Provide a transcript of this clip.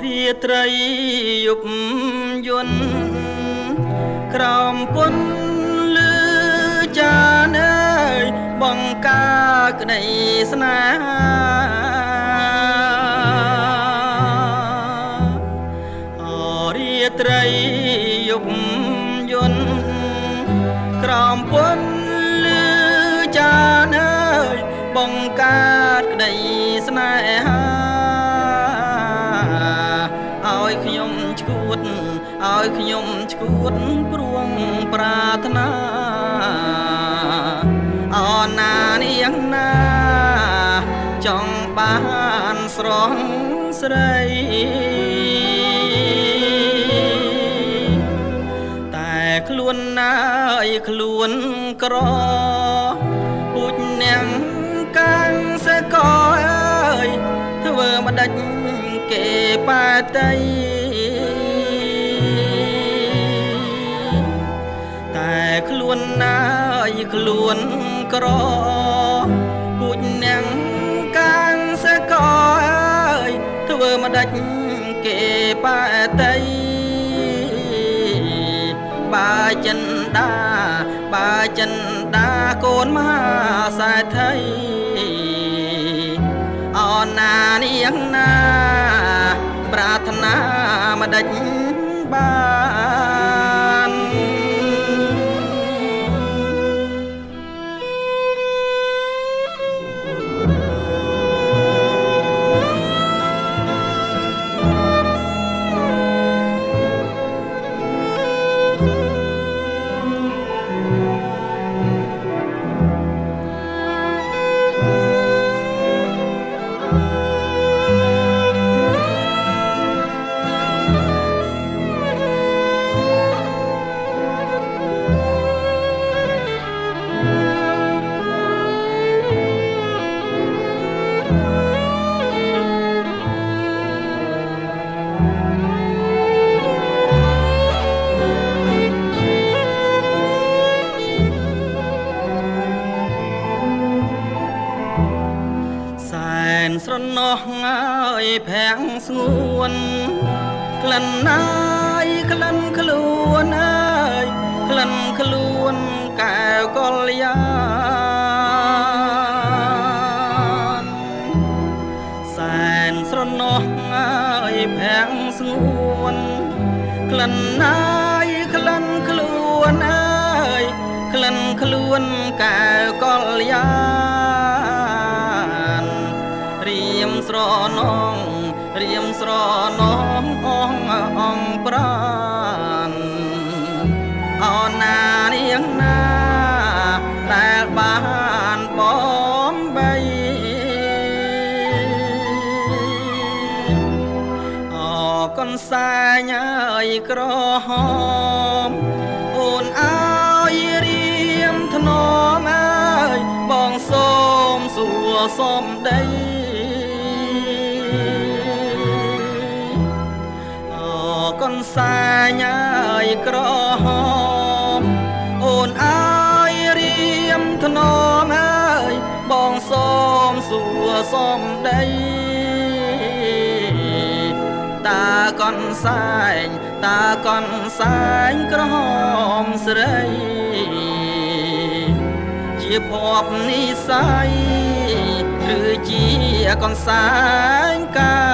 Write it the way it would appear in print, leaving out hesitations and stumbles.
រាត្រីយប់យន្តក្រោមពន្លឺចានអើយបង្កើតក្តីស្នេហារាត្រីយប់យន្តក្រោមពន្លឺចានអើយបង្កើតក្តីស្នេហាឲ្យខ្ញុំឈួតឲ្យខ្ញុំឈួតព្រួងប្រាថ្នាអណានាងណាចង់បានស្រស់ស្រីតែខ្លួនណាយខ្លួនក្រពូជនាងកាំងសេកអើយធ្វើម្ដេចគេបាតីតែខ្លួនណាយខ្លួនក្រពូជនាងកាំងសេកអើយធ្វើម្ដេចគេបាតីបើចិនដាបើចិនដាកូនមហាសេដ្ឋីអណានាងណាប្រាថ្នាម្ដេចបានស្រណោះហើយភាំងស្ងួនក្លិនណាយក្លិនខ្លួនអើយក្លិនខ្លួនកែវកល្យានសែនស្រណោះហើយភាំងស្ងួនក្លិនណាយក្លិនខ្លួនអើយក្លិនខ្លួនកែវកល្យារៀមស្រនងរៀមស្រនងអងប្រានអណានាងណាដែលបានបំបីអកូនសែងអើយក្រហមអូនអើយរៀមថ្នមអើយបងសូមសួរសុំដីកូនសែងអើយក្រហមអូនអើយរៀមថ្នមអើយបងសូមសួរសុំដីតាកូនសែងតាកូនសែងក្រហមស្រីជាភពនិស័យឬជាកូនសែងកា